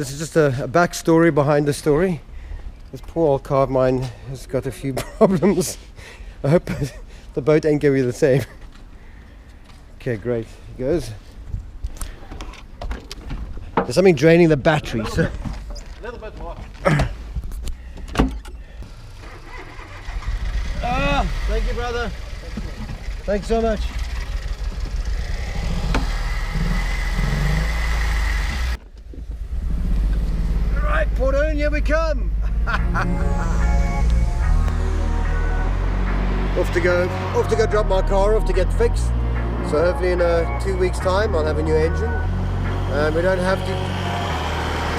This is just a backstory behind the story. This poor old car of mine has got a few problems. I hope the boat ain't going to be the same. Okay, great. It goes. There's something draining the battery. A little bit more. Thank you, brother. Thanks so much. Right, Port Owen, here we come. Off to go drop my car off to get fixed. So hopefully in 2 weeks time I'll have a new engine. We don't have to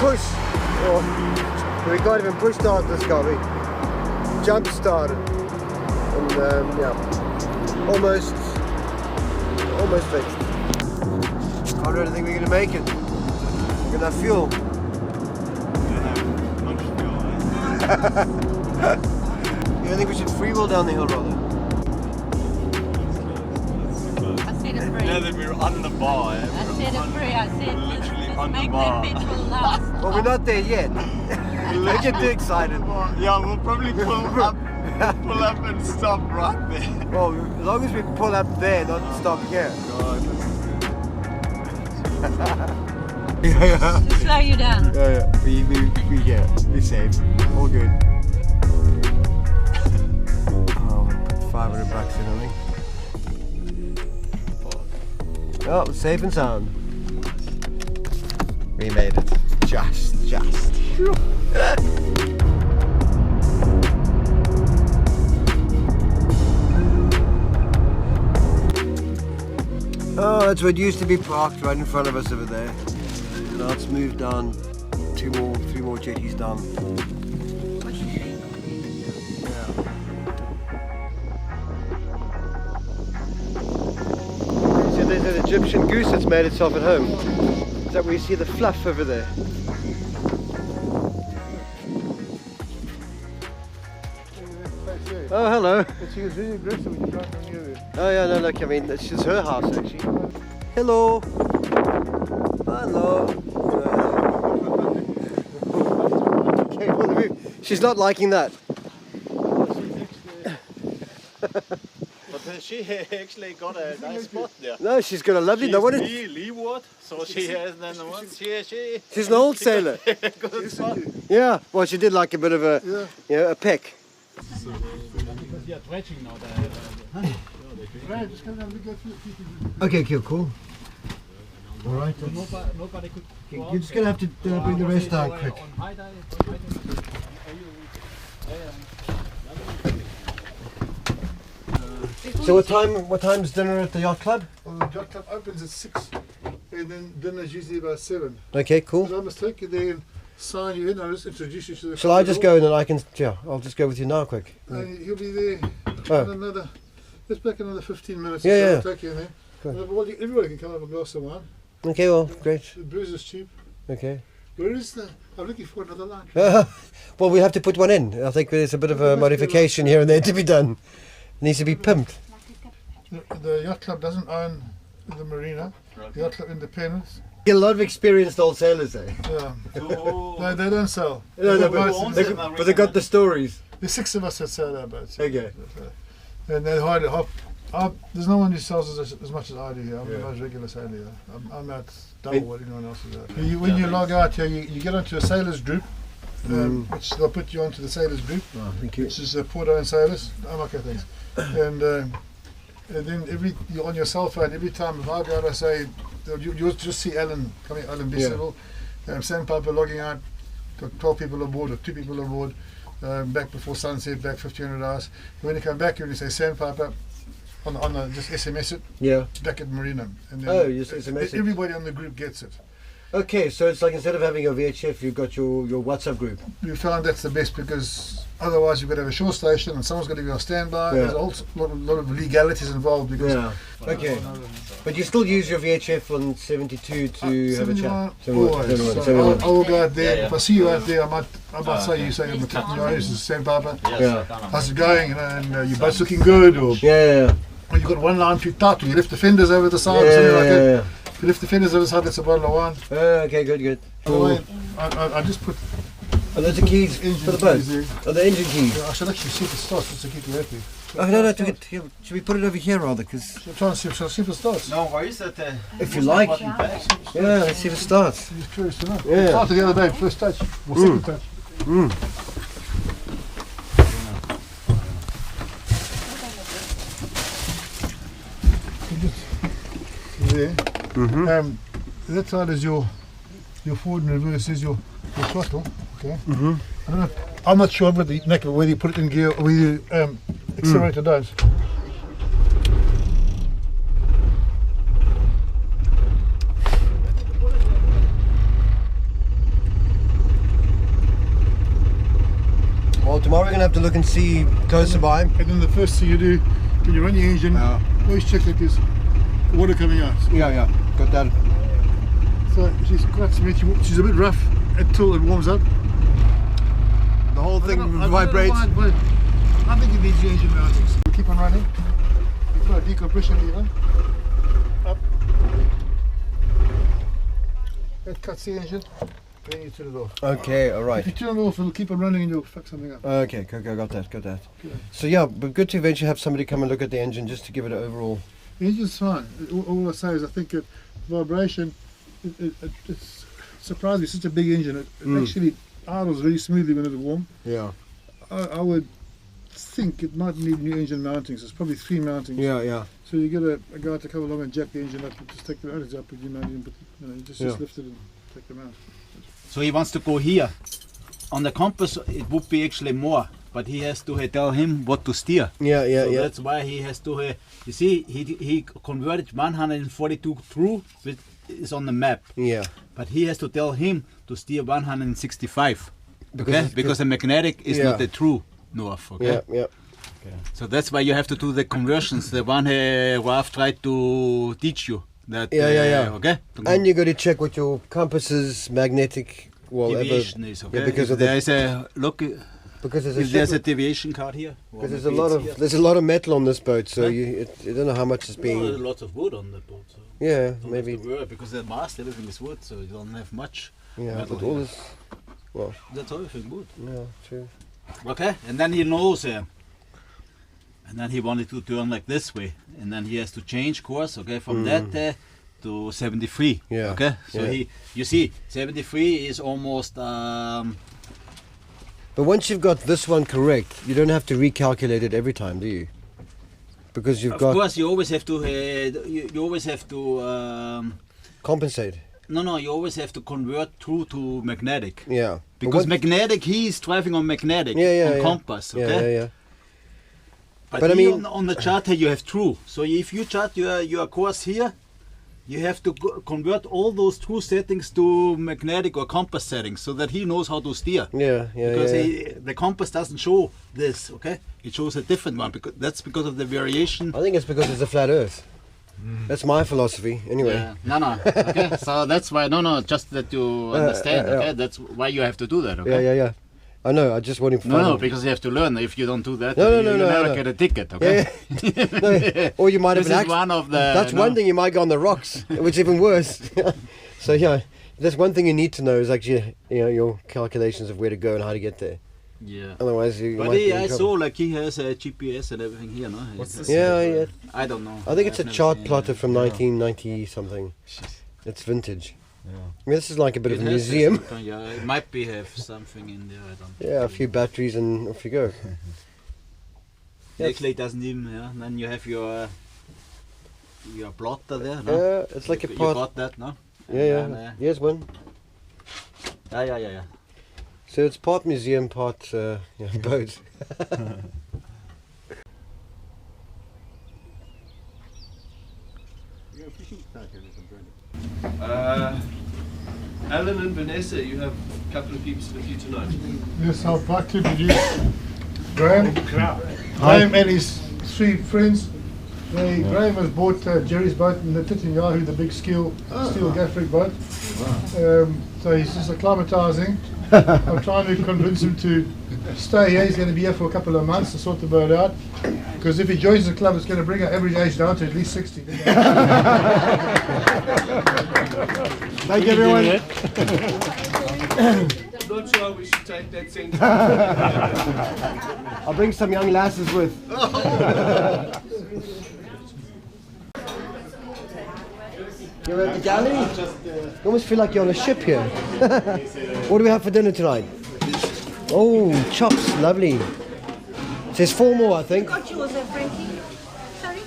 push, or we can't even push start this car. We jump started, and yeah, almost fixed. I really think we're gonna make it. We're gonna have fuel. You don't think we should freewheel down the hill, rather? I said it free. Now that we're on the bar, I said it free. I said literally just on the make bar. that petrol last. Well, we're not there yet. Don't get too excited. Yeah, we'll probably pull up and stop right there. Well, as long as we pull up there, not stop here. Yeah. To slow you down. Yeah. We're safe. All good. Oh, put $500 in, I think. Oh, safe and sound. We made it. Just. Oh, that's what used to be parked right in front of us over there. Now it's moved down 3 more jetties down. Yeah. So there's an Egyptian goose that's made itself at home. Is that where you see the fluff over there? Oh, hello. She was really aggressive when you drive on you. Oh yeah, no, look, I mean, it's just her house actually. Hello. Hello. Okay, well, the move. She's not liking that. But she actually got a nice spot there. No, she's got a lovely. No one. Leeward, so she has then the one. She's an old sailor. Good spot. Yeah. Well, she did like a bit of a, a peck. They are dredging now. Right, just come down and go through the Okay, cool. All right. Nobody could. You're just gonna have to bring the rest down quick. So what time's dinner at the yacht club? Well, the yacht club opens at 6, and then dinner's usually about 7. Okay, cool. But I must take you there and sign you in. I'll just introduce you to the. Shall I just go and then I can? Yeah, I'll just go with you now, quick. He'll be there Oh. in another. Just back another 15 minutes. Yeah, yeah. I'll take you in there. Cool. Well, everybody can come have a glass of wine. Okay, well, great. The booze is cheap. Okay. Where is the? I'm looking for another lunch. Well, we have to put one in. I think there's a bit of a modification here and there to be done. It needs to be pimped. The yacht club doesn't own the marina. The yacht club independence. Get a lot of experienced old sailors there. Yeah. No, they don't sell. No, Boats- but they got the stories. There's 6 of us that sail our boats. Okay. And they hide it. There's no one who sells as much as I do here. I'm the most regular sailor here. I'm out double what anyone else is out. When you log out here, you get onto a sailors group, which they'll put you onto the sailors group. Oh, thank you. Which is the Port Owen sailors. Okay, thanks. And then you're on your cell phone, every time if I go out, I say, you'll just see Alan coming, Alan Bissell, Sandpiper logging out, got 12 people aboard or 2 people aboard, back before sunset, back 1500 hours. When you come back, you say Sandpiper, just SMS it, back at Marina. And then you just SMS it. Everybody on the group gets it. Okay, so it's like instead of having your VHF, you've got your WhatsApp group. We found that's the best because otherwise you've got to have a shore station and someone's got to be on standby. There's a lot of legalities involved because. Okay. But you still use your VHF on 72 to have a chat. Always. So I will go out there. If I see you out there, I might say you say I'm a captain. This is Sandpiper. How's it going? And your boat's looking good, or or you got one line too tight, or you lift the fenders over the side, or something like that. If you lift the fenders over the side, that's a bottle of wine. Okay, good. Cool. I just put Oh, those are keys engine for the boat. keys there. Oh, the engine keys. I should actually see if it starts just to keep you happy. Oh, no, to get, here, should we put it over here rather? Because I'm trying to see if it starts. No worries that if you like, yeah, let's see if it starts. I'm just curious to know. Yeah. It started the other day, first touch, or second touch. There. That side is your forward and reverse is your throttle. Okay. I don't know. I'm not sure whether you put it in gear or whether you accelerator does. Well, tomorrow we're going to have to look and see closer by. And then the first thing you do when you run your engine, always check that there's water coming out. Yeah, got that. So she's quite smooth. She's a bit rough until it warms up. The whole thing I don't know vibrates. why, but I think it needs your engine mountings. We keep on running. You put a decompression lever up. That cuts the engine. Then you turn it off. Okay, all right. If you turn it off, it'll keep on running and you'll fuck something up. Okay, got that. Okay. So yeah, but good to eventually have somebody come and look at the engine just to give it an overall. The engine's fine. All I say is I think that vibration, it's surprisingly such a big engine. It actually idles very smoothly when it's warm. Yeah. I would think it might need new engine mountings. It's probably 3 mountings. Yeah. So you get a guy to come along and jack the engine up and just take the motors up with your mounting, but just lift it and take them out. So he wants to go here. On the compass it would be actually more, but he has to tell him what to steer. Yeah. So that's why he has to. You see, he converted 142 through, which is on the map. Yeah. But he has to tell him to steer 165. Because Because the magnetic is not the true north. Okay. Yeah. So that's why you have to do the conversions. The one Ralph tried to teach you. That, Yeah. Okay. And you got to check what your compass's magnetic deviation is. Okay. Yeah, because if of there is a look. because If there's a deviation card here. because there's a lot of metal on this boat, so you don't know how much is There's being. lots of wood on the boat. So Yeah, don't maybe. have to worry, because the mast everything is wood, so you don't have much. Yeah, metal but all here. this. Well, That's everything wood. yeah, true. Okay, and then he knows and then he wanted to turn like this way, and then he has to change course. Okay, from that to 73. Yeah. Okay, so Yeah. you see, 73 is almost. But once you've got this one correct, you don't have to recalculate it every time, do you? Because you've Of got course, you always have to. You always have to. compensate. No, you always have to convert through to magnetic. Yeah. Because But magnetic, he is driving on magnetic, on compass, okay? Yeah. But I here mean- on the chart here you have true. So if you chart your course here, you have to convert all those true settings to magnetic or compass settings so that he knows how to steer. Yeah. Because the compass doesn't show this, okay? It shows a different one, because that's because of the variation. I think it's because it's a flat Earth. That's my philosophy, anyway. Yeah. No. Okay, so that's why. No. Just that you understand. yeah. Okay, that's why you have to do that. Okay. Yeah. I know. I just want him to No, find. because you have to learn. If you don't do that, No, you never no. get a ticket. Okay. No, or you might have This an is accident. one of the. That's one thing, you might go on the rocks, which is even worse. So yeah, that's one thing you need to know is actually your calculations of where to go and how to get there. Yeah. Otherwise, you But might be in I trouble. saw like he has a GPS and everything here, no? What's this? Yeah. I don't know. I think it's a I've never chart seen plotter it. from 1990 something. It's vintage. Yeah. I mean, this is like a bit It of a has museum. some kind- yeah, it might be have something in there. I don't. Yeah, a few batteries and off you go. Yes. Actually, it doesn't even. Yeah. And then you have your plotter there. No? Yeah, it's like a you part. got that, no? Yeah. And then, Here's one. yeah. So it's part museum, part boat. Alan and Vanessa, you have a couple of peeps with you tonight. Yes, I'd like to introduce Graham. Graham and his 3 friends. Graham has bought Jerry's boat in the Titinyahu, the big steel gaff-rig boat. So he's just acclimatising. I'm trying to convince him to stay here. He's going to be here for a couple of months to sort the boat out. Because if he joins the club, it's going to bring our average age down to at least 60. Thank you, everyone. I'm not sure we should take that sentence. I'll bring some young lasses with. You're at the galley? You almost feel like you're on a ship here. What do we have for dinner tonight? Oh, chops, lovely. It says 4 more, I think. Got yours, Frankie. Sorry?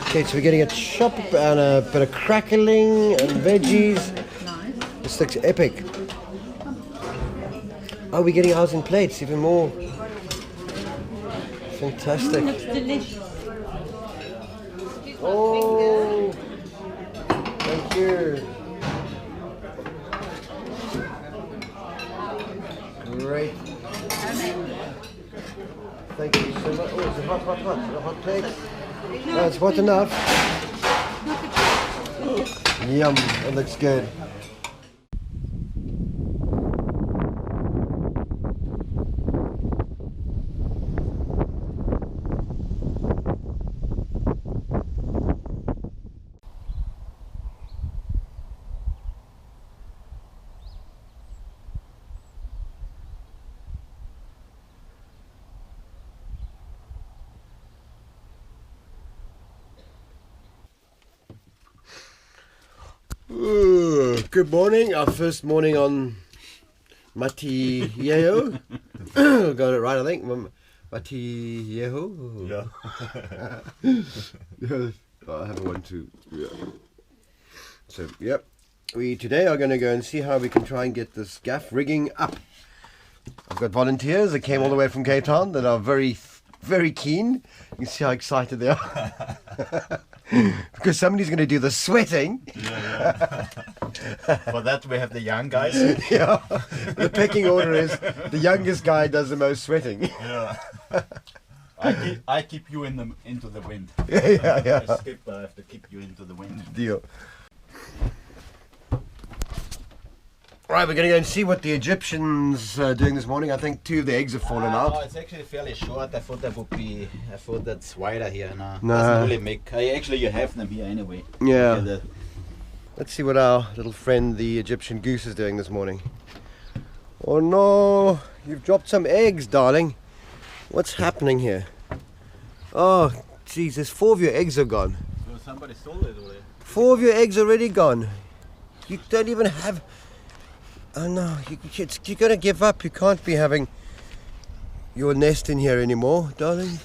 Okay, so we're getting a chop and a bit of crackling and veggies. Nice. This looks epic. Oh, we're getting ours in plates, even more. Fantastic. Looks delicious. Oh, thank you. Great. Thank you so much. Oh, it's a hot plate. No, it's hot enough. Yum, it looks good. Good morning, our first morning on Mati Yeho. Got it right, I think. Mati Yeho. Yeah. I have a 1, 2. Yeah. So, yep. We today are going to go and see how we can try and get this gaff rigging up. I've got volunteers that came all the way from Cape Town that are very, very keen. You can see how excited they are. Because somebody's going to do the sweating. For that we have the young guys. Yeah. The pecking order is the youngest guy does the most sweating. Yeah. I keep you into the wind. Yeah. I skip, I have to keep you into the wind. Deal. Right, we're going to go and see what the Egyptians are doing this morning. I think 2 of the eggs have fallen No, out. it's actually fairly short. I thought that's wider here. No, No. doesn't really make. Actually, you have them here anyway. Yeah. Okay, Let's see what our little friend, the Egyptian goose, is doing this morning. Oh no, you've dropped some eggs, darling. What's happening here? Oh, geez, there's 4 of your eggs are gone. So somebody stole it already. 4 of your eggs already gone. You don't even have... Oh no, you're going to give up. You can't be having your nest in here anymore, darling.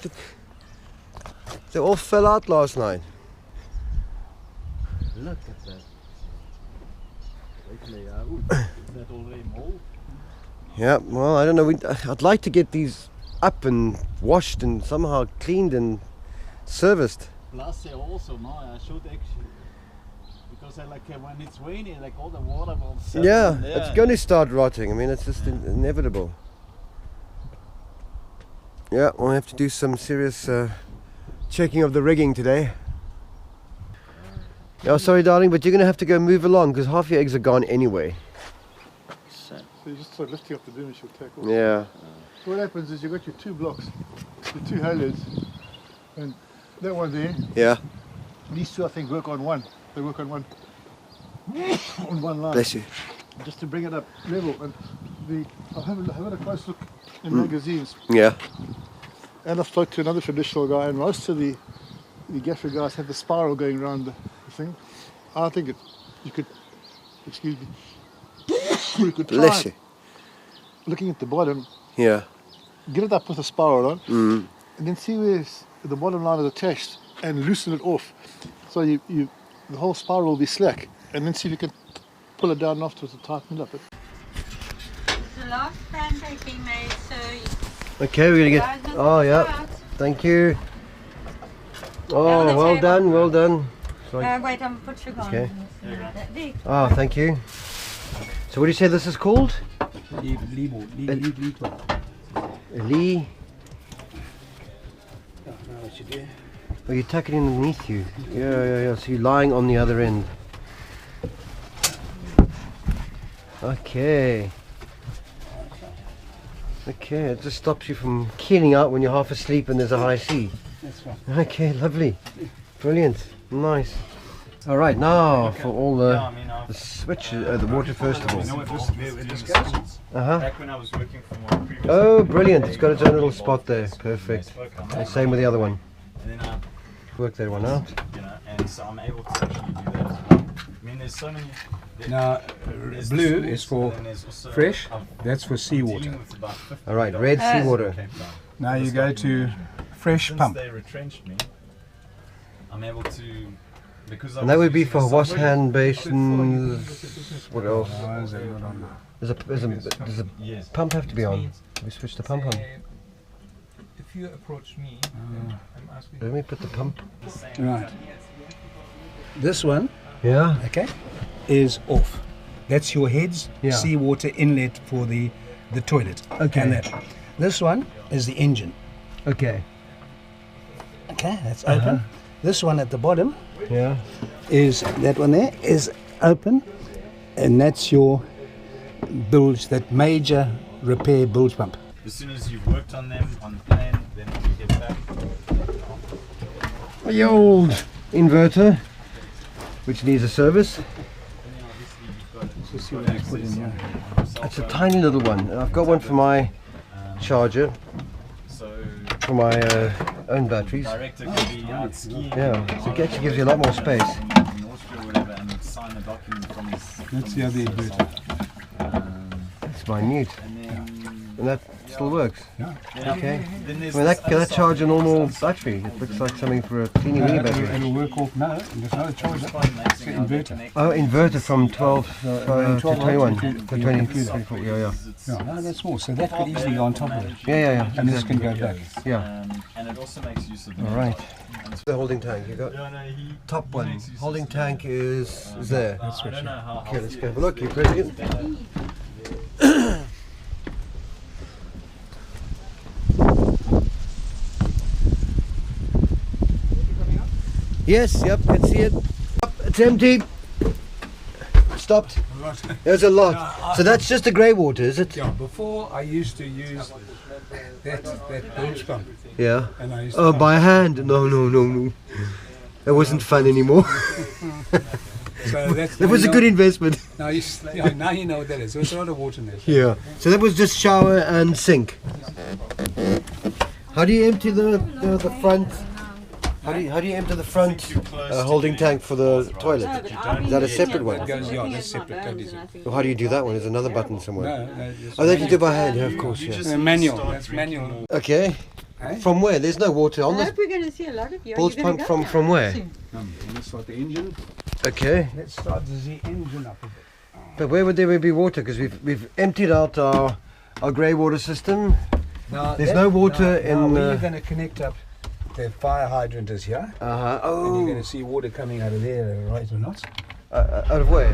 They all fell out last night. Look at that. Actually, is that already mold? Yeah, well, I don't know. I'd like to get these up and washed and somehow cleaned and serviced. Plus, also, no, I should actually. Because I when it's rainy, all the water will settle Yeah, in there. it's going to start rotting. I mean, it's just inevitable. Yeah, we'll have to do some serious checking of the rigging today. Oh, sorry, darling, but you're going to have to go move along because half your eggs are gone anyway. So you just start lifting up the boom and she'll take off. Yeah. So what happens is you've got your 2 blocks, your 2 halyards, and that one there, Yeah. these 2 I think work on one. They work on one line. Bless you. Just to bring it up level. And I've had a close look in magazines. Yeah. And I've talked to another traditional guy, and most of the gaffer guys have the spiral going around the thing. I think you could, excuse me, you could try Bless you. looking at the bottom, Yeah. get it up with a spiral on, Mm. and then see where the bottom line is attached and loosen it off. So the whole spiral will be slack, and then see if you can pull it down afterwards to tighten it up. The last pancake made, so Okay, we're going to get... Oh, yeah. Thank you. Oh, the well table. done, well done. Sorry. wait, I'm put sugar Okay. on. There. Oh, thank you. So what do you say this is called? Lee. Oh, you tuck it in underneath you. Yeah. So you're lying on the other end. Okay. Okay, it just stops you from keeling out when you're half asleep and there's a high sea. That's right. Okay, lovely. Brilliant. Nice. All right, now for all the, Yeah, I mean, the switch, the water first of You know all. what this goes? Uh-huh. Back when I was working for my previous Oh, brilliant! It's got its own little spot there. Perfect. and And same with the other one. then I, Work that one out. you know, and so I'm able to actually do that as well. I mean, there's so many. Now, there's blue the is small, for and then there's also- fresh, I'm that's for seawater. dealing with about 50 All right, red seawater. Cape Town. Now you go to fresh Since pump. they retrenched me, I'm able to, because I And that was would be using for a wash submarine- hand basins. What else? Oh, is that not on? Does a Yes. pump have to be on? We switch the pump on. If you approach me, then I'm asking. Let me put the pump. Right. This one, Yeah. okay, is off. That's your head's Yeah. seawater inlet for the toilet. Okay. And that. This one is the engine. Okay. Okay, that's open. This one at the bottom Yeah. is, that one there is open, and that's your bilge, that major repair bilge pump. As soon as you've worked on them on the plane, then when you get back, The old inverter, which needs a service. and then obviously you've got access on your cell It's a phone. tiny little one. I've got one for my charger, So for my own batteries. director can be out skiing. Yeah, so it actually gives you a lot more space. In Austria or whatever, and sign a document from his. That's from the other his inverter. It's minute, And then, and that still works. then Okay. Then I there's mean, this that other charge a side. normal battery. It looks like something for a teeny weeny battery. It'll work off now. There's no charger. It's quite amazing It's an how they inverter. connect Oh, inverter from 12 to 21 to 20. software. Yeah, yeah. It's Yeah, no, that's more. So that could easily go on top of it. Yeah, yeah, yeah. And this can go back. Yeah. And it also makes use of All right. The holding tank. You got No, he top he one. makes use of Holding some- tank is there. I don't know how. Okay, let's go have a look. You're pressing it. Yes, yep, can see it. It's empty. Stopped. There's a lot. So that's just the grey water, is it? Yeah, before I used to use that bilge pump. Yeah. And I used Oh, to by hand? No, no, no, no. That wasn't fun anymore. So that's That was a good investment. Now now you know what that is. There's a lot of water in there. Yeah. So that was just shower and sink. How do you empty the front? How do you empty the front holding tank for the toilet? Is that a separate one? Goes, yeah, that's separate. That is it. Or how do you do that one? There's another button somewhere. No, it's Oh, that you do by hand. Yeah, of course. Yeah. manual. That's manual. Okay. Eh? From where? There's no water on I this hope we're going to see a lot of you. Are bilge you gonna pump go? from where? Soon. Let's start the engine. Okay. Let's start the engine up a bit. But where would there be water? Because we've emptied out our grey water system. Now, There's no water in Where the- you're going to connect up, the fire hydrant is here. Uh-huh. And you're going Oh. to see water coming out of there, right or not? Out of where?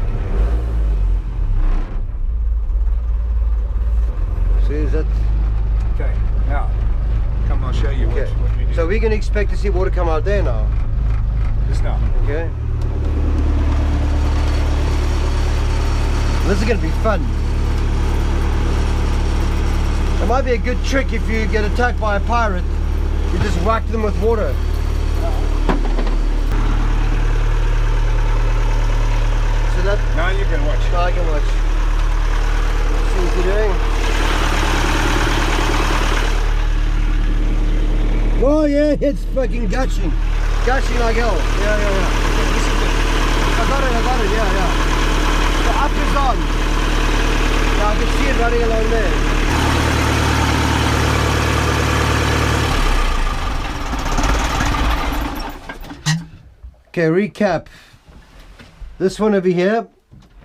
See, is that? Okay, now, come I'll show you Okay. what we do. So we can expect to see water come out there now. Just now. Okay. This is going to be fun. It might be a good trick if you get attacked by a pirate. You just whack them with water. So that Now you can watch. I can watch. See what you're doing. Oh yeah, it's fucking gushing. Gushing like hell. Yeah, yeah, yeah. I got it, yeah, yeah. The up is on. Yeah, I can see it running along there. Okay, recap. This one over here,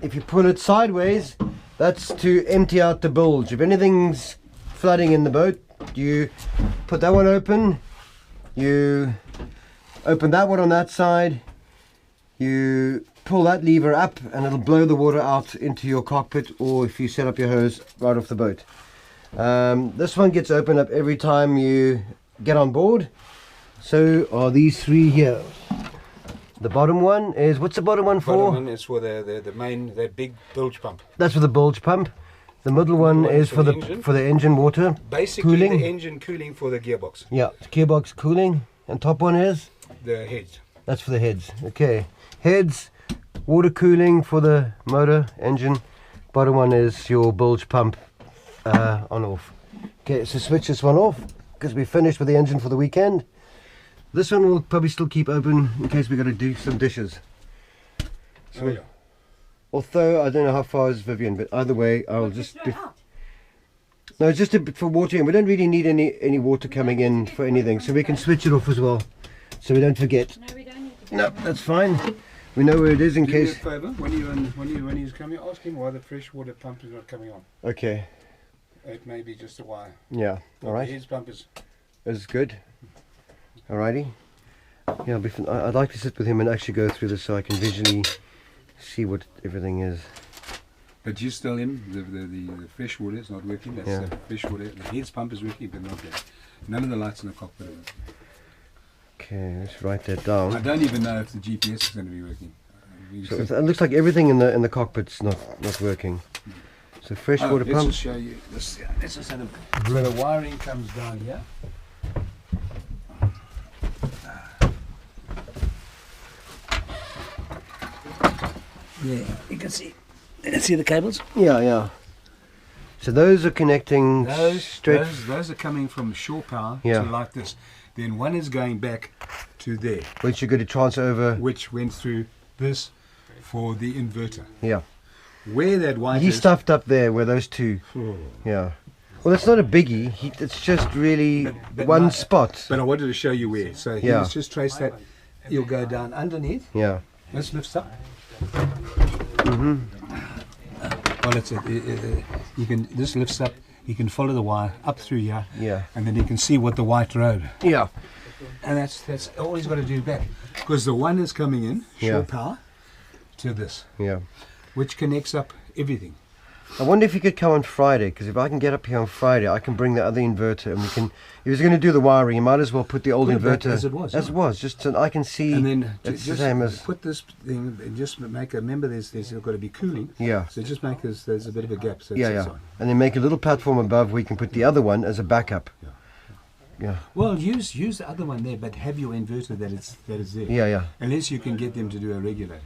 if you pull it sideways, that's to empty out the bilge. If anything's flooding in the boat, you put that one open, you open that one on that side, you pull that lever up and it'll blow the water out into your cockpit, or if you set up your hose right off the boat. This one gets opened up every time you get on board. So are these three here. The bottom one is, what's the bottom one for? Bottom one is for the main, that big bilge pump. That's for the bilge pump. The middle one one is for for the the engine. for the engine water. Basically Cooling? the engine cooling for the gearbox, Yeah, gearbox cooling. And top one is? the heads. That's for the heads. Okay. Heads, water cooling for the motor engine. Bottom one is your bilge pump on off. Okay, so switch this one off because we're finished with the engine for the weekend. This one will probably still keep open in case we got to do some dishes. So, Oh, yeah. although I don't know how far is Vivian, but either way, I'll just Throw it out. no, just for watering. We don't really need any water coming in for anything, so we can switch it off as well, so we don't forget. No, we don't need to. No, that's fine. We know where it is in Do me a case. favour, when he's coming, ask him why the freshwater pump is not coming on. Okay. It may be just a wire. Yeah. All right. His pump is good. Alrighty. Yeah, I'd like to sit with him and actually go through this so I can visually see what everything is. But you still in the fresh water is not working. That's Yeah. the fresh water. The heads pump is working, but not that. None of the lights in the cockpit are working. Okay, let's write that I down. don't even know if the GPS is going to be working. So it looks like everything in the cockpit's not working. So freshwater let's pump. just show you this. Yeah, let's just have a. So the wiring comes down here. Yeah, you can see. You can see the cables. Yeah. So those are connecting straight. Those are coming from shore power Yeah. to like this. Then one is going back to there, Which you're going to transfer over. which went through this for the inverter. Yeah. Where that white He is, stuffed up there where those two. Oh. Yeah. Well, it's not a biggie. It's just really but one my- spot. But I wanted to show you where. So Yeah. let's just trace that. You'll go down underneath. Yeah. This lifts up. Mhm. Well, you can. This lifts up. You can follow the wire up through here, Yeah. and then you can see what the white road. Yeah. And that's all he's got to do back, because the one is coming in shore Yeah. power to this, Yeah. which connects up everything. I wonder if he could come on Friday, because if I can get up here on Friday, I can bring the other inverter, and we can. If he's going to do the wiring, you might as well put the old Put it back inverter as it was, yeah. just so I can see. And then it's the just same as. put this thing and just make a. Remember, there's got to be cooling. Yeah. So just make there's a bit of a gap. So it Yeah, sits yeah. on. And then make a little platform above where you can put the other one as a backup. Yeah. Well, use the other one there, but have your inverter that is there. Yeah, yeah. Unless you can get them to do a regulator.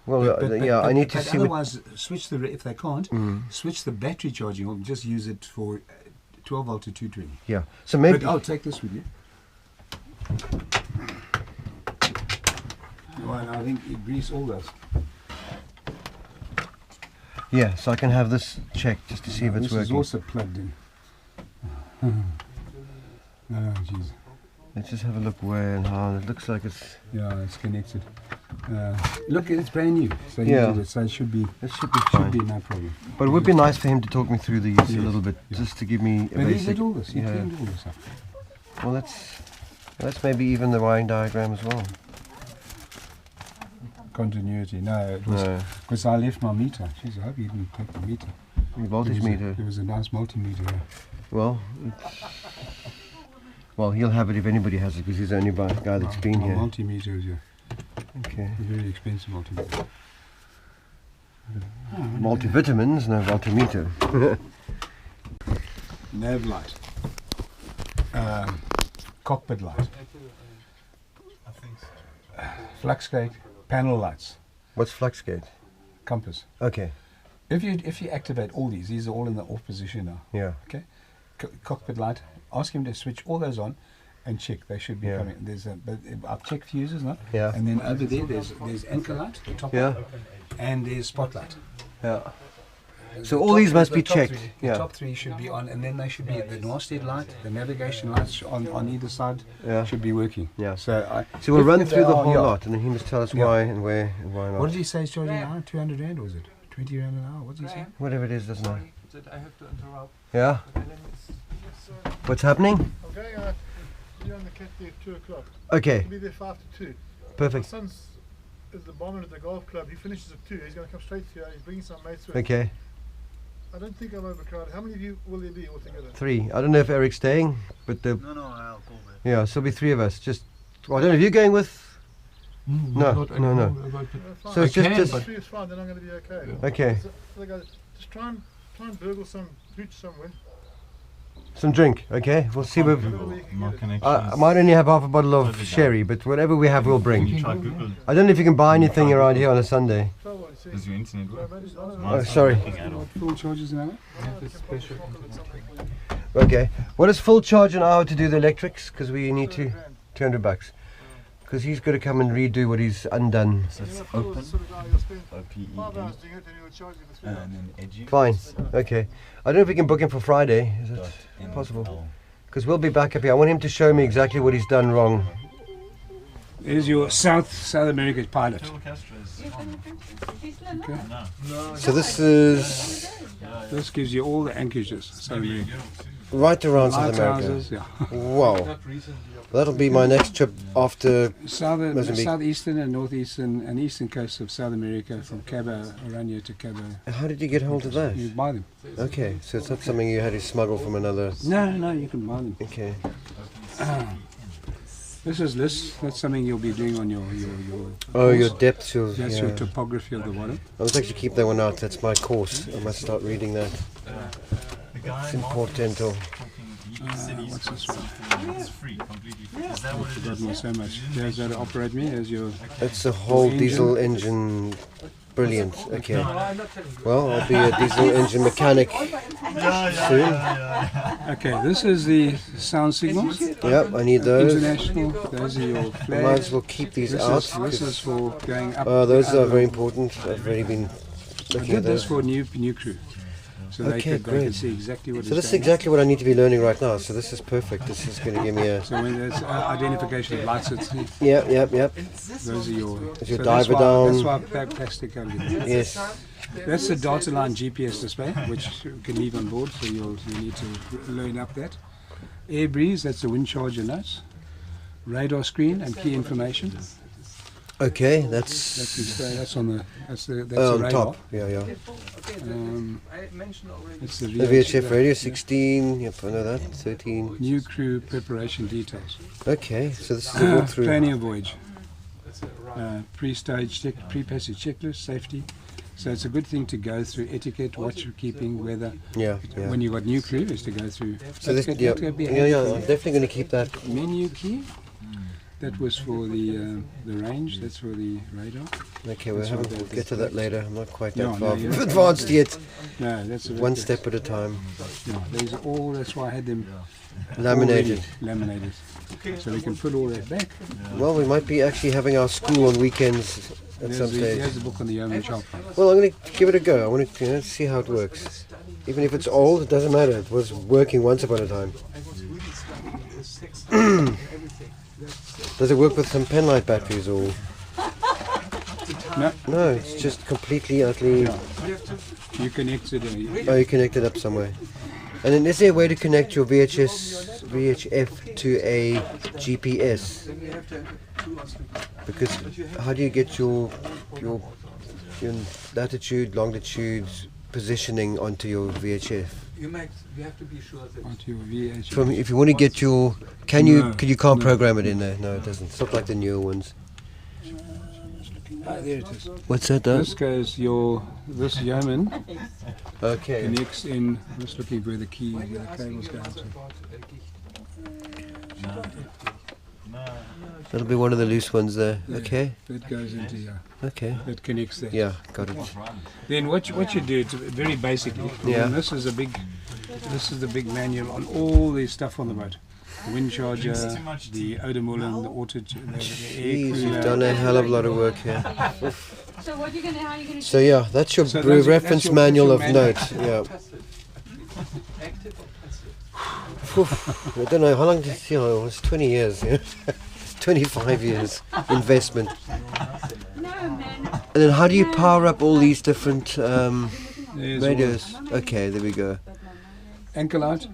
Well, yeah, I need to but see what. otherwise, switch if they can't, switch the battery charging or just use it for 12 volt to 220. Yeah. So maybe. But I'll take this with you. Well, I think it grease all those. Yeah, so I can have this checked just to see if it's This is working. also plugged in. Oh, jeez. Let's just have a look where and how. It looks like it's. Yeah, it's connected. Look, it's brand new. So you Yeah. did it, so it should be Should be no problem. But it would be nice for him to talk me through these a Yes, little bit, yeah. just to give me a But he basic. did all this. He yeah. cleaned all this up. Well, that's maybe even the wiring diagram as well. Continuity. No, it was No, because I left my meter. Jeez, I hope you didn't take the meter. the voltage meter. There was a nice multimeter. Yeah. Well, he'll have it if anybody has it because he's the only guy that's been My here. multimeter is Okay. a very expensive multimeter. Multivitamins, no voltimeter. Nav light. Cockpit light. Fluxgate. Panel lights. What's fluxgate? Compass. Okay. If you activate all these are all in the off position now. Yeah. Okay. Cockpit light. Ask him to switch all those on, and check. They should be Yeah. coming. But I've checked fuses now. Yeah. And then over there, there's anchor light, the top Yeah. light, and there's spotlight. Yeah. The So all top- these must the be top checked. three- Yeah. The top three should be on, and then they should be the Norstead light, the navigation lights on either side Yeah. should be working. Yeah. So So we'll run if through they the are, whole yeah. lot, and then he must tell us Yeah. why and where and why not. What did he say? He's charging an hour, 200 rand, or was it 20 rand an hour? What did he say? Whatever it is, doesn't matter. That I have to interrupt. Yeah. What's happening? I'm going out to do on the cat there at 2 o'clock. Okay. I'll be there 5 to 2. My Perfect. son's is the barman at the golf club. He finishes at 2. He's going to come straight here. He's bringing some mates with. Okay. I don't think I'm overcrowded. How many of you will there be altogether? 3. I don't know if Eric's staying, but the. No, I'll go there. Yeah, so it'll be 3 of us. Just. Well, I don't know if you're going with. No, Not no, no. anymore about it. Fine. So it's I can, just. but- 3 is fine. Then I'm going to be okay. Okay. So, guys, just try and burgle some hooch somewhere. Some drink, okay? We'll see. I might only have half a bottle of sherry, but whatever we have, we'll bring. I don't know if you can buy anything around here on a Sunday. Does your internet work? Oh, sorry. Full charges an hour? Okay. What is full charge an hour to do the electrics? Because we need to $200. Because he's got to come and redo what he's undone. Open. OPEN. And then edgy. Fine. Okay. I don't know if we can book him for Friday. Is it possible? Because we'll be back up here. I want him to show me exactly what he's done wrong. There's your South America pilot. Okay. So this gives you all the anchorages. So right around South America. lighthouses, yeah. Wow. That'll be my next trip after Mozambique. Southeastern and northeastern and eastern coast of South America, from Cabo Arana to Cabo. How did you get hold of that? You buy them. Okay, so it's not something you had to smuggle from another. No, you can buy them. Okay. That's something you'll be doing on your Oh, course. your depth. That's yeah. your topography of the bottom. I must actually keep that one out. That's my course. I must start reading that. It's important. What's this one? It's free, completely free. Is that what it I've is? forgotten so much. There's how to operate me. There's your. It's a whole engine. diesel engine. Brilliant. Okay. Well, I'll be a diesel engine mechanic soon. Okay, this is the sound signals. Yep, I need those. International. Those are your I might flags. as well keep these This out. is, this is for going up. Those are up. very important. I've already been I looking at did this those. for new crew, so Okay, they could great. see exactly what So is this is going on. exactly what I need to be learning right now. So this is perfect. This is going to give me a. So when there's identification of lights, it's Yep. those are your. There's your so diver that's down. why plastic covered it. Yes. That's the data line GPS display, which you can leave on board, so you need to learn up that. Air breeze, that's the wind charger notes. Radar screen and key information. Okay, That's on the that's the on radar. top. Yeah. It's the The VHF radio 16. Yep, I know that. 13. New crew preparation details. Okay, so this is a walkthrough. Planning a voyage. Pre-stage pre-passage checklist, safety. So it's a good thing to go through etiquette, watch your keeping, weather. Yeah. When you've got new crew, is to go through. So this, That yeah, could be I'm definitely going to keep that. menu key. That was for the range. That's for the radar. Okay, we'll get to that later. I'm not quite No, that far you're not. advanced yet. No, that's One step at a time. Yeah, these are all. That's why I had them Laminated. already laminated, so we can put all that back. Well, we might be actually having our school on weekends at some stage. There's the book on the yeoman shop. Well, I'm going to give it a go. I want to see how it works. Even if it's old, it doesn't matter. It was working once upon a time. Does it work with some penlight batteries or? No. No, it's just completely, utterly. You connect it. Oh, you connect it up somewhere. And then is there a way to connect your VHF to a GPS? Because how do you get your latitude, longitude, positioning onto your VHF? You have to be sure that Onto your VH. From if you want to get your, No, you can't program it in there. No, it doesn't. It's not like the newer ones. There it is. What's that? This goes this yeoman Okay. connects in. I'm just looking where the cables go to. That'll be one of the loose ones there. Okay. That goes into here. Okay. That connects there. Yeah, got it. Then what you do, it's very basically. Yeah. And this is the big manual on all the stuff on the boat. The wind charger, the Odomullen, the auto, the air Jeez, cooler. you've done a hell of a lot of work here. So what you gonna? How you gonna? So yeah, that's your So that's reference your- manual that's of your note. Yeah. I don't know how long did it was 20 years, yeah. 25 years investment. No, man. And then how do you power up all these different There's radios? Okay, there we go. anchor light,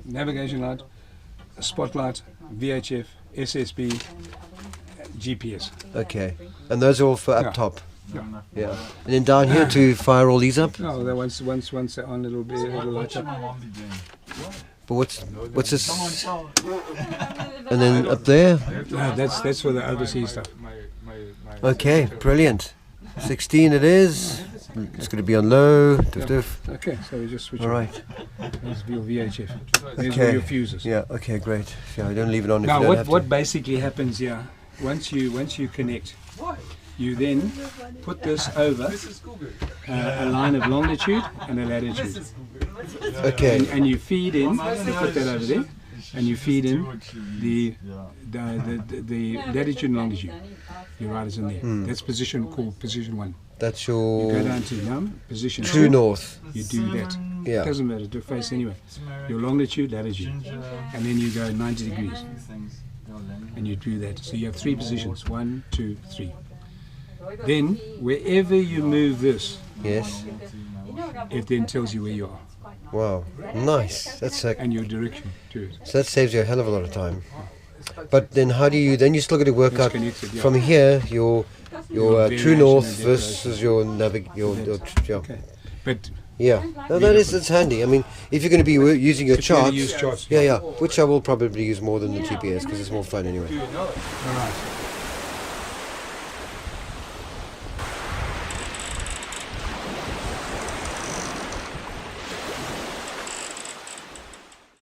navigation light, spotlight, VHF, SSB, GPS. Okay. And those are all for up Yeah. top. Yeah. Yeah. And then down here to fire all these up? No, that once they're on, it'll light up. But what's this? And then up there? No, that's for the overseas stuff. Okay, brilliant. 16 it is. It's going to be on low. Doof, doof. Okay, so we just switch All on. right. There's your VHF. There's Okay. your fuses. Yeah. Okay. Great. Yeah. I don't leave it on if Now, you don't have what to. basically happens here? Once you connect, you then put this over a line of longitude and a latitude, Okay. and you feed in. You put that over there, and you feed in the latitude and longitude. Your riders in there. That's position called position 1. That's You go your down to position true 2. north. You do that. Yeah. Doesn't matter, do face anyway. Your longitude, latitude, and then you go 90 degrees, and you do that. So you have 3 positions: 1, 2, 3. Then wherever you move this, Yes. it then tells you where you are Wow. Nice. That's and your direction to it. so that saves you a hell of a lot of time. But then how do you? Then you still got to work It's out connected, yeah. from here your true variation north and versus your yeah. Okay, but Yeah. No, that's handy. I mean, if you're going to be using your if you're gonna charts, use charts, yeah, which I will probably use more than the GPS because it's more fun anyway. all right.